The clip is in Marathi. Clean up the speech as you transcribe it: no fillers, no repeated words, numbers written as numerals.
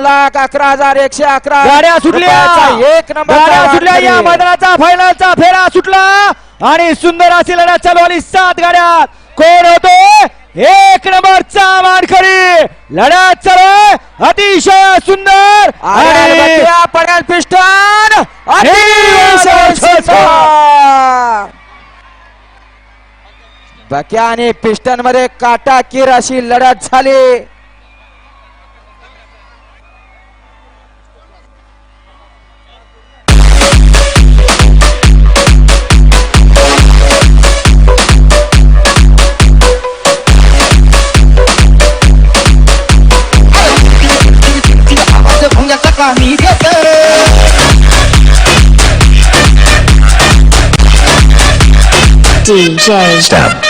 2,11,111 गाड्या सुटल्या, एक नंबर गाड्या सुटल्या. या मैदानाचा फायनलचा फेरा सुटला आणि सुंदर अशी लढत चालू आली 7 गाड्यात. कोण होतो 1 नंबरचा मानकरी? लढत चालू आहे अतिशय सुंदर आणि पडेल पिस्टन बक्या आणि पिस्टन मध्ये काटाकीर अशी लढत झाली. DJ Step